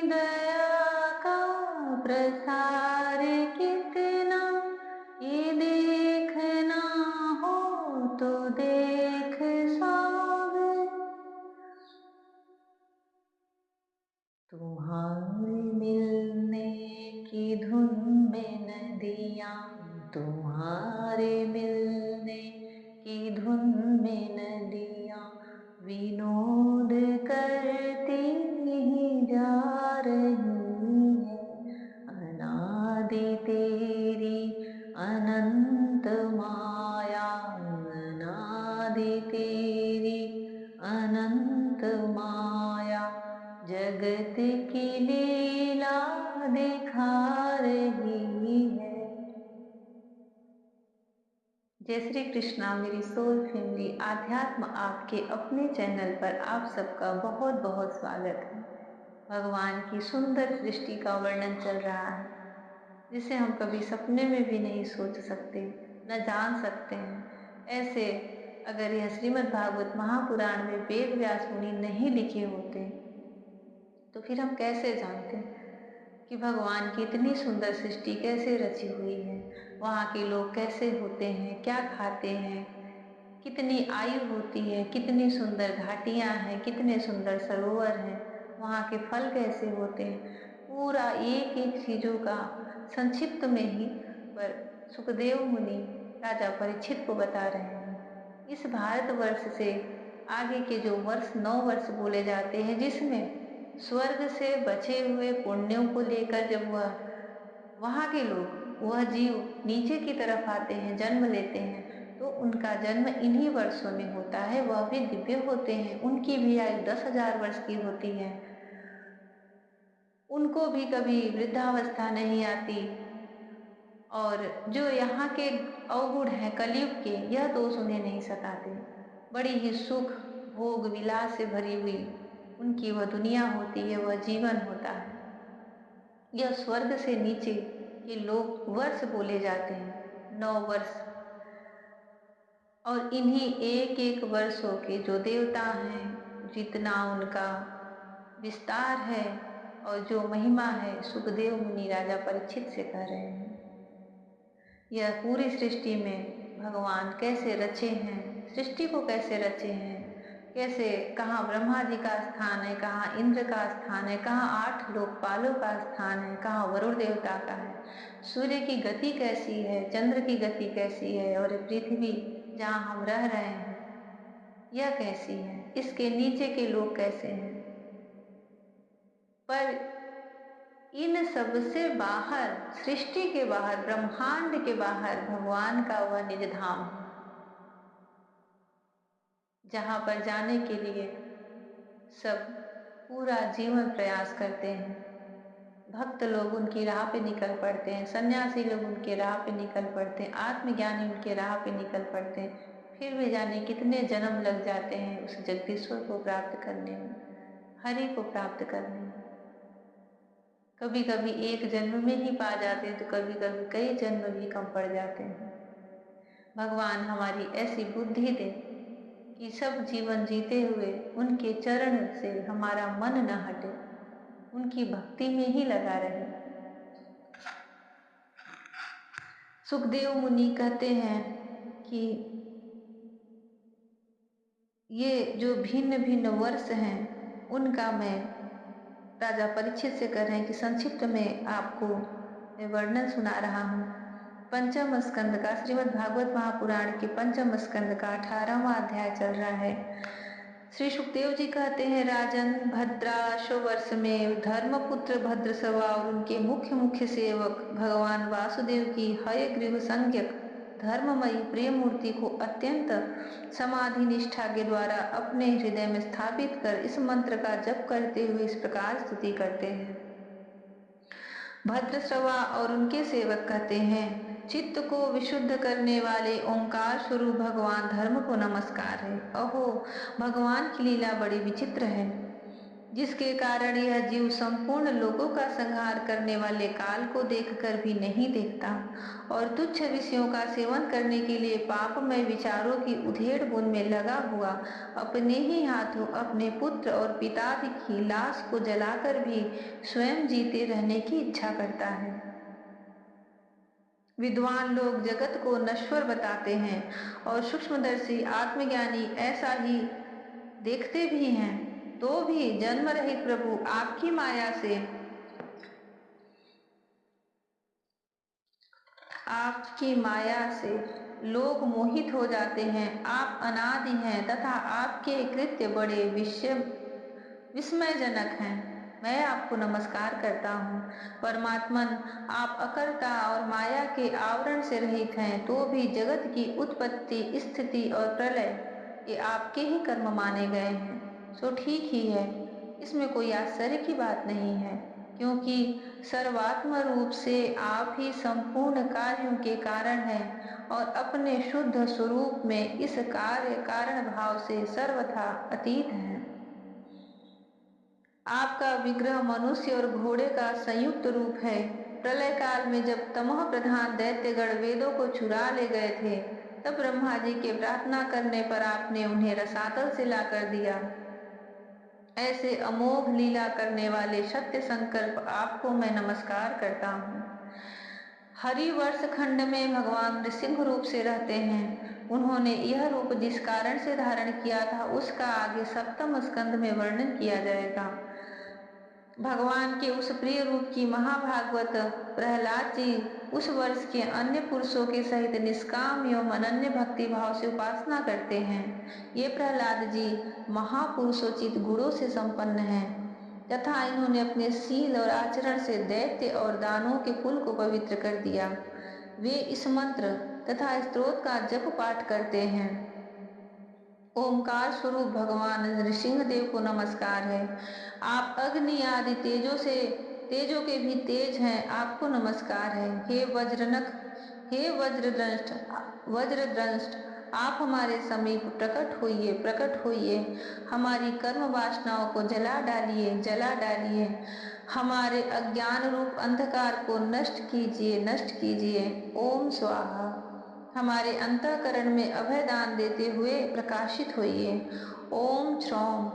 दया का प्रसार कितना, ये देखना हो तो देख सागर। तुम्हारे मिलने की धुन में नदियाँ, तुम्हारे मिलने की धुन में नदियाँ विनोद करती ही जा रही है। अनादि तेरी अनंत माया, अनादि तेरी अनंत माया जगत की लीला दिखा रही है। जय श्री कृष्णा। मेरी सोल फैमिली आध्यात्म आपके अपने चैनल पर आप सबका बहुत बहुत स्वागत है। भगवान की सुंदर सृष्टि का वर्णन चल रहा है, जिसे हम कभी सपने में भी नहीं सोच सकते, न जान सकते हैं। ऐसे अगर यह श्रीमद् भागवत महापुराण में वेद व्यास मुनि नहीं लिखे होते तो फिर हम कैसे जानते कि भगवान की इतनी सुंदर सृष्टि कैसे रची हुई है, वहाँ के लोग कैसे होते हैं, क्या खाते हैं, कितनी आयु होती है, कितनी सुंदर घाटियां हैं, कितने सुंदर सरोवर हैं, वहाँ के फल कैसे होते हैं। पूरा एक एक चीजों का संक्षिप्त में ही पर सुखदेव मुनि राजा परीक्षित को बता रहे हैं। इस भारतवर्ष से आगे के जो वर्ष 9 वर्ष बोले जाते हैं, जिसमें स्वर्ग से बचे हुए पुण्यों को लेकर जब वह वहां के लोग, वह जीव नीचे की तरफ आते हैं, जन्म लेते हैं, तो उनका जन्म इन्हीं वर्षों में होता है। वह भी दिव्य होते हैं, उनकी भी आयु 10,000 वर्ष की होती है, उनको भी कभी वृद्धावस्था नहीं आती। और जो यहाँ के अवगुण है कलयुग के, यह दोष उन्हें नहीं सताते। बड़ी ही सुख भोग विलास से भरी हुई उनकी वह दुनिया होती है, वह जीवन होता है। यह स्वर्ग से नीचे के लोग वर्ष बोले जाते हैं, 9 वर्ष। और इन्हीं एक एक वर्षों के जो देवता हैं, जितना उनका विस्तार है और जो महिमा है, सुखदेव मुनि राजा परीक्षित से कह रहे हैं। यह पूरी सृष्टि में भगवान कैसे रचे हैं, सृष्टि को कैसे रचे हैं, कैसे, कहाँ ब्रह्मा जी का स्थान है, कहाँ इंद्र का स्थान है, कहाँ 8 लोकपालों का स्थान है, कहाँ वरुण देवता का है, सूर्य की गति कैसी है, चंद्र की गति कैसी है, और ये पृथ्वी जहाँ हम रह रहे हैं यह कैसी है, इसके नीचे के लोग कैसे हैं। पर इन सब से बाहर, सृष्टि के बाहर, ब्रह्मांड के बाहर भगवान का वह निज धाम है, जहां पर जाने के लिए सब पूरा जीवन प्रयास करते हैं। भक्त लोग उनकी राह पे निकल पड़ते हैं, सन्यासी लोग उनके राह पे निकल पड़ते हैं, आत्मज्ञानी उनके राह पे निकल पड़ते हैं। फिर भी जाने कितने जन्म लग जाते हैं उस जगदीश्वर को प्राप्त करने में, हरि को प्राप्त करने में। कभी कभी एक जन्म में ही पा जाते हैं, तो कभी कभी कई जन्म भी कम पड़ जाते हैं। भगवान हमारी ऐसी बुद्धि दे कि सब जीवन जीते हुए उनके चरण से हमारा मन न हटे, उनकी भक्ति में ही लगा रहे। सुखदेव मुनि कहते हैं कि ये जो भिन्न भिन्न वर्ष हैं, उनका मैं राजा परीक्षित से कह रहे हैं कि संक्षिप्त में आपको मैं वर्णन सुना रहा हूँ। पंचम स्कंद का, श्रीमद् भागवत महापुराण के पंचम स्कंद का 18वां अध्याय चल रहा है। श्री सुखदेव जी कहते हैं, राजन, भद्राशो वर्ष में धर्मपुत्र भद्रसवा और उनके मुख्य मुख्य सेवक भगवान वासुदेव की हयग्रीव संज्ञक धर्ममयी प्रिय मूर्ति को अत्यंत समाधि निष्ठा के द्वारा अपने हृदय में स्थापित कर इस मंत्र का जप करते हुए इस प्रकार स्तुति करते हैं। भद्रश्रवा और उनके सेवक कहते हैं, चित्त को विशुद्ध करने वाले ओंकार स्वरूप भगवान धर्म को नमस्कार है। अहो, भगवान की लीला बड़ी विचित्र है। जिसके कारण यह जीव संपूर्ण लोगों का संहार करने वाले काल को देखकर भी नहीं देखता और तुच्छ विषयों का सेवन करने के लिए पापमय विचारों की उधेड़ बुन में लगा हुआ अपने ही हाथों अपने पुत्र और पितादि की लाश को जलाकर भी स्वयं जीते रहने की इच्छा करता है। विद्वान लोग जगत को नश्वर बताते हैं और सूक्ष्मदर्शी आत्मज्ञानी ऐसा ही देखते भी हैं, तो भी जन्म रहित प्रभु आपकी माया से लोग मोहित हो जाते हैं। आप अनादि हैं तथा आपके कृत्य बड़े विस्मयजनक हैं। मैं आपको नमस्कार करता हूँ। परमात्मन, आप अकर्ता और माया के आवरण से रहित हैं, तो भी जगत की उत्पत्ति, स्थिति और प्रलय ये आपके ही कर्म माने गए हैं। सो ठीक ही है, इसमें कोई आश्चर्य की बात नहीं है, क्योंकि सर्वात्म रूप से आप ही संपूर्ण कार्यों के कारण हैं और अपने शुद्ध स्वरूप में इस कार्य कारण भाव से सर्वथा अतीत हैं। आपका विग्रह मनुष्य और घोड़े का संयुक्त रूप है। प्रलय काल में जब तमोह प्रधान दैत्यगण वेदों को चुरा ले गए थे, तब ब्रह्मा जी के प्रार्थना करने पर आपने उन्हें रसातल से ला कर दिया। ऐसे अमोघ लीला करने वाले सत्य संकल्प आपको मैं नमस्कार करता हूँ। हरिवर्ष खंड में भगवान नृसिंह रूप से रहते हैं। उन्होंने यह रूप जिस कारण से धारण किया था, उसका आगे सप्तम स्कंद में वर्णन किया जाएगा। भगवान के उस प्रिय रूप की महाभागवत प्रहलाद जी उस वर्ष के अन्य पुरुषों के सहित निष्काम एवं अनन्य भक्ति भाव से उपासना करते हैं। ये प्रहलाद जी महापुरुषोचित गुणों से संपन्न हैं तथा इन्होंने अपने शील और आचरण से दैत्य और दानों के कुल को पवित्र कर दिया। वे इस मंत्र तथा स्तोत्र का जप पाठ करते हैं। ओमकार स्वरूप भगवान नृसिंह देव को नमस्कार है। आप अग्नि आदि तेजों के भी तेज हैं, आपको नमस्कार है। हे वज्रदंष्ट, आप हमारे समीप प्रकट होइए। हमारी कर्म वासनाओं को जला डालिए। हमारे अज्ञान रूप अंधकार को नष्ट कीजिए। ओम स्वाहा। हमारे अंतःकरण में अभय दान देते हुए प्रकाशित होइए। ओम श्रौम।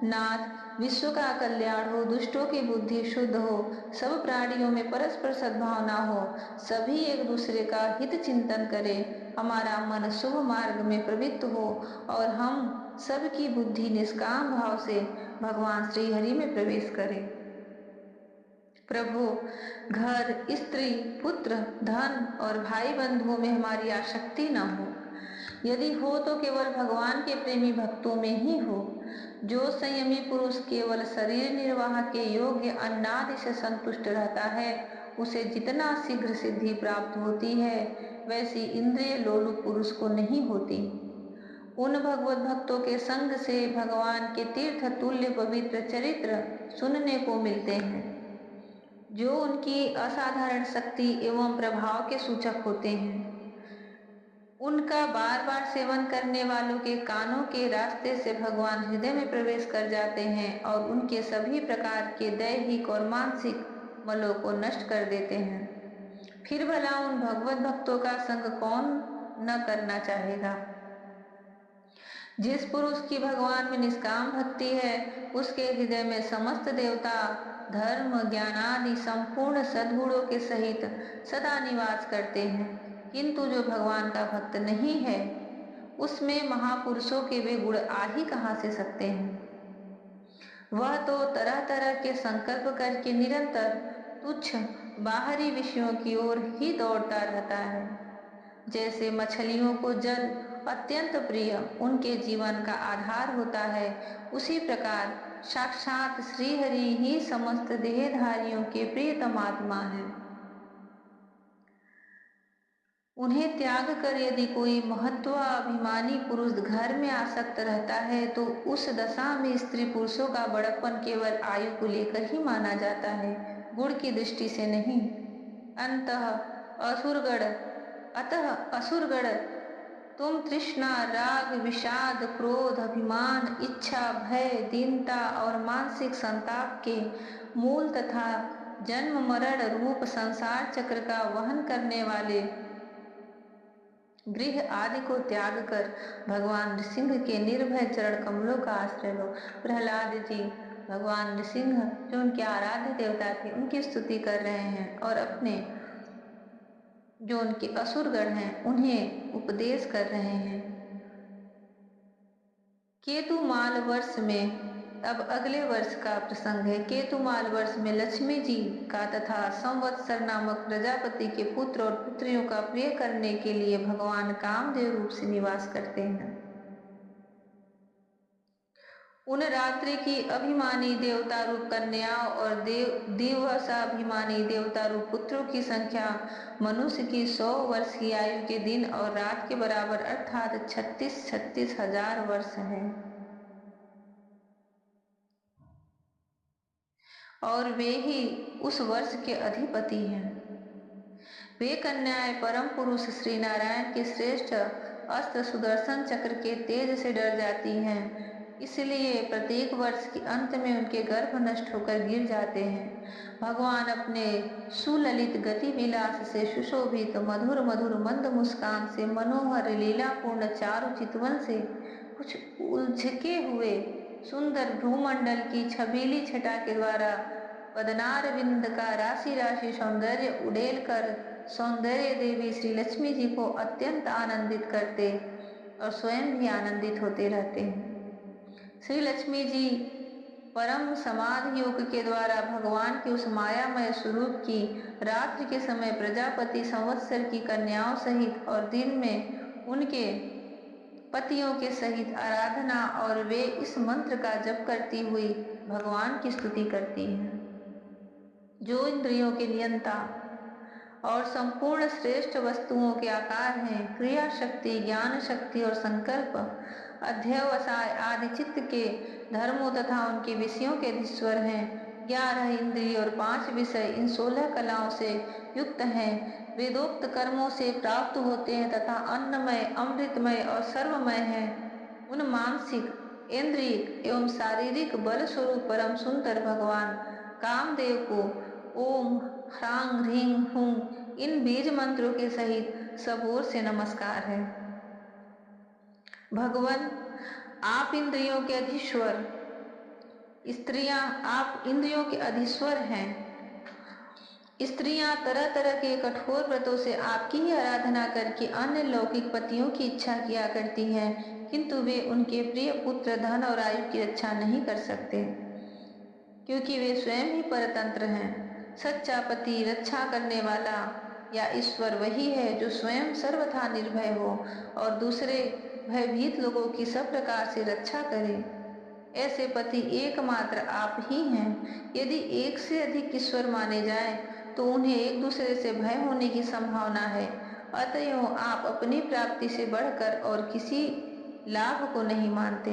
नाथ, विश्व का कल्याण हो, दुष्टों की बुद्धि शुद्ध हो, सब प्राणियों में परस्पर सद्भावना हो, सभी एक दूसरे का हित चिंतन करे, हमारा मन शुभ मार्ग में प्रवृत्त हो और हम सबकी बुद्धि निष्काम भाव से भगवान श्री हरि में प्रवेश करे। प्रभु, घर, स्त्री, पुत्र, धन और भाई बंधुओं में हमारी आसक्ति न हो। यदि हो तो केवल भगवान के प्रेमी भक्तों में ही हो। जो संयमी पुरुष केवल शरीर निर्वाह के योग्य अन्नादि से संतुष्ट रहता है, उसे जितना शीघ्र सिद्धि प्राप्त होती है, वैसी इंद्रिय लोलुप पुरुष को नहीं होती। उन भगवत भक्तों के संग से भगवान के तीर्थ तुल्य पवित्र चरित्र सुनने को मिलते हैं, जो उनकी असाधारण शक्ति एवं प्रभाव के सूचक होते हैं। उनका बार बार सेवन करने वालों के कानों के रास्ते से भगवान हृदय में प्रवेश कर जाते हैं और उनके सभी प्रकार के दैहिक और मानसिक मलों को नष्ट कर देते हैं। फिर भला उन भगवत भक्तों का संग कौन न करना चाहेगा। जिस पुरुष की भगवान में निष्काम भक्ति है, उसके हृदय में समस्त देवता धर्म ज्ञान आदि संपूर्ण सद्गुणों के सहित सदा निवास करते हैं। किंतु जो भगवान का भक्त नहीं है, उसमें महापुरुषों के वे गुण आ ही कहां से सकते हैं। वह तो तरह तरह के संकल्प करके निरंतर तुच्छ बाहरी विषयों की ओर ही दौड़ता रहता है। जैसे मछलियों को जल अत्यंत प्रिय उनके जीवन का आधार होता है, उसी प्रकार साक्षात श्री हरि ही समस्त देहधारियों के प्रियतम आत्मा है। उन्हें त्याग कर यदि कोई महत्वाभिमानी पुरुष घर में आसक्त रहता है, तो उस दशा में स्त्री पुरुषों का बड़प्पन केवल आयु को लेकर ही माना जाता है, गुण की दृष्टि से नहीं। अंतः असुरगण अतः असुरगण तुम तृष्णा, राग, विषाद, क्रोध, अभिमान, इच्छा, भय, दीनता और मानसिक संताप के मूल तथा जन्म मरण रूप संसार चक्र का वहन करने वाले गृह आदि को त्याग कर भगवान नृसिंह के निर्भय चरण कमलों का आश्रय लो। प्रहलाद जी भगवान नृसिंह जो उनके आराध्य देवता थे उनकी स्तुति कर रहे हैं और अपने जो उनके असुरगण हैं उन्हें उपदेश कर रहे हैं। केतुमाल वर्ष में, अब अगले वर्ष का प्रसंग है। केतुमाल वर्ष में लक्ष्मी जी का तथा संवत्सर नामक प्रजापति के पुत्र और पुत्रियों का प्रिय करने के लिए भगवान कामदेव रूप से निवास करते हैं। उन रात्रि की अभिमानी देवता रूप कन्याओं और दिवसाभिमानी देवता रूप पुत्रों की संख्या मनुष्य की 100 वर्ष की आयु के दिन और रात के बराबर अर्थात 36 हजार वर्ष है। और वे ही उस वर्ष के अधिपति हैं। वे कन्याएं परम पुरुष श्री नारायण के श्रेष्ठ अस्त्र सुदर्शन चक्र के तेज से डर जाती हैं, इसलिए प्रत्येक वर्ष के अंत में उनके गर्भ नष्ट होकर गिर जाते हैं। भगवान अपने सुललित गति विलास से सुशोभित मधुर मधुर मंद मुस्कान से मनोहर लीलापूर्ण चारु चितवन से कुछ उलझके हुए सुंदर भ्रूमंडल की छबीली छटा के द्वारा पदनार विंद का राशि राशि सौंदर्य उड़ेल कर सौंदर्य देवी श्री लक्ष्मी जी को अत्यंत आनंदित करते और स्वयं भी आनंदित होते रहते हैं। श्री लक्ष्मी जी परम समाधि योग के द्वारा भगवान के उस मायामय स्वरूप की रात्रि के समय प्रजापति संवत्सर की कन्याओं सहित और दिन में उनके पतियों के सहित आराधना और वे इस मंत्र का जप करती हुई भगवान की स्तुति करती हैं। जो इंद्रियों के नियंता और संपूर्ण श्रेष्ठ वस्तुओं के आकार हैं, क्रिया शक्ति, ज्ञान शक्ति और संकल्प, अध्यवसाय आदि चित्त के धर्मों तथा उनके विषयों के अधीश्वर हैं। 11 इंद्रिय और 5 विषय इन 16 कलाओं से युक्त हैं। वेदोक्त कर्मों से प्राप्त होते हैं तथा अन्नमय, अमृतमय और सर्वमय हैं। उन मानसिक, इंद्रियिक एवं शारीरिक बल स्वरूप परम सुंदर भगवान कामदेव को ओम ह्रांग ह्रींग हूं इन बीज मंत्रों के सहित सब ओर से नमस्कार है। भगवान आप इंद्रियों के अधीश्वर, स्त्रियां आप इंद्रियों के अधीश्वर हैं। स्त्रियां तरह तरह के कठोर व्रतों से आपकी ही आराधना करके अन्य लौकिक पतियों की इच्छा किया करती हैं, किंतु वे उनके प्रिय पुत्र, धन और आयु की रक्षा नहीं कर सकते, क्योंकि वे स्वयं ही परतंत्र हैं। सच्चा पति, रक्षा करने वाला या ईश्वर वही है जो स्वयं सर्वथा निर्भय हो और दूसरे भयभीत लोगों की सब प्रकार से रक्षा करे। ऐसे पति एकमात्र आप ही हैं। यदि एक से अधिक ईश्वर माने जाएं, तो उन्हें एक दूसरे से भय होने की संभावना है। अतएव आप अपनी प्राप्ति से बढ़कर और किसी लाभ को नहीं मानते।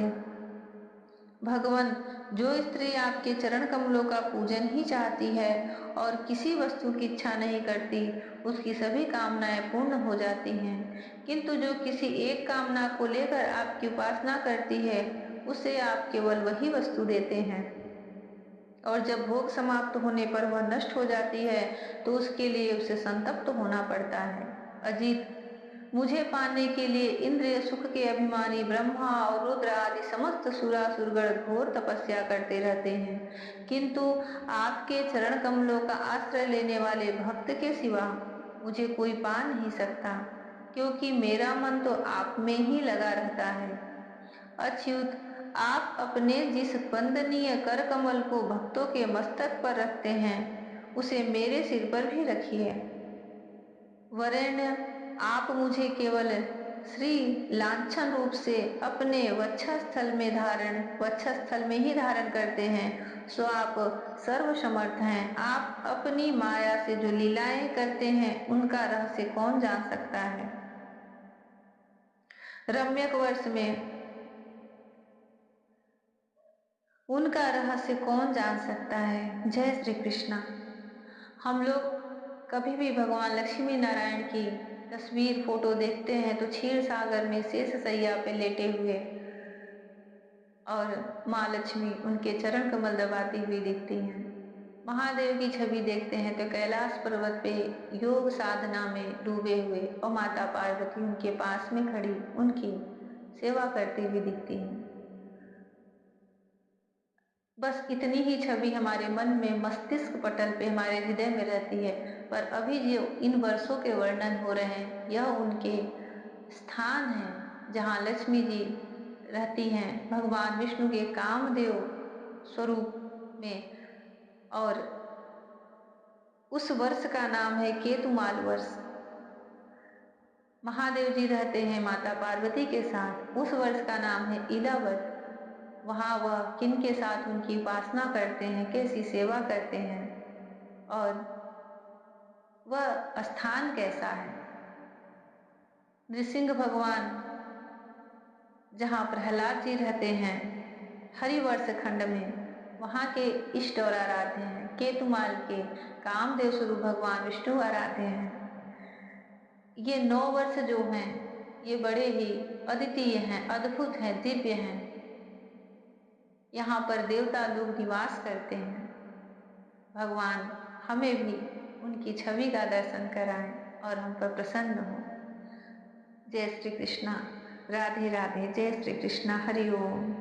भगवान, जो स्त्री आपके चरण कमलों का पूजन ही चाहती है और किसी वस्तु की इच्छा नहीं करती, उसकी सभी कामनाएं पूर्ण हो जाती हैं। किंतु जो किसी एक कामना को लेकर आपकी उपासना करती है, उसे आप केवल वही वस्तु देते हैं और जब भोग समाप्त होने पर वह नष्ट हो जाती है, तो उसके लिए उसे संतप्त होना पड़ता है। अजीत, मुझे पाने के लिए इंद्रिय सुख के अभिमानी ब्रह्मा और रुद्र आदि समस्त सुरासुरगण घोर तपस्या करते रहते हैं, किंतु आपके चरण कमलों का आश्रय लेने वाले भक्त के सिवा मुझे कोई पा नहीं सकता, क्योंकि मेरा मन तो आप में ही लगा रहता है। अच्युत, आप अपने जिस वंदनीय कर कमल को भक्तों के मस्तक पर रखते हैं, उसे मेरे सिर पर भी रखिए। वरेण्य, आप मुझे केवल श्री लांछन रूप से अपने वक्षस्थल में ही धारण करते हैं, सो आप सर्व समर्थ हैं। आप अपनी माया से जो लीलाएं करते हैं, उनका रहस्य कौन जान सकता है। रम्यक वर्ष में उनका रहस्य कौन जान सकता है। जय श्री कृष्णा। हम लोग कभी भी भगवान लक्ष्मी नारायण की तस्वीर फोटो देखते हैं तो क्षीर सागर में शेष शैया पे लेटे हुए और माँ लक्ष्मी उनके चरण कमल दबाती हुई दिखती हैं। महादेव की छवि देखते हैं तो कैलाश पर्वत पे योग साधना में डूबे हुए और माता पार्वती उनके पास में खड़ी उनकी सेवा करती हुई दिखती हैं। बस इतनी ही छवि हमारे मन में मस्तिष्क पटल पे हमारे हृदय में रहती है। पर अभी जो इन वर्षों के वर्णन हो रहे हैं यह उनके स्थान है जहाँ लक्ष्मी जी रहती हैं भगवान विष्णु के कामदेव स्वरूप में। और उस वर्ष का नाम है केतुमाल वर्ष। महादेव जी रहते हैं माता पार्वती के साथ। उस वर्ष का नाम है इलावत। वहां वह किन के साथ उनकी उपासना करते हैं, कैसी सेवा करते हैं और वह स्थान कैसा है। नृसिंह भगवान जहाँ प्रहलाद जी रहते हैं हरिवर्ष खंड में, वहां के इष्ट और आराध्य हैं। केतुमाल के कामदेव स्वरूप भगवान विष्णु आराध्य हैं। ये 9 वर्ष जो हैं ये बड़े ही अद्वितीय हैं, अद्भुत हैं, दिव्य हैं। यहाँ पर देवता लोग निवास करते हैं। भगवान हमें भी उनकी छवि का दर्शन कराएं और हम पर प्रसन्न हो। जय श्री कृष्णा। राधे राधे। जय श्री कृष्णा। हरि ओम।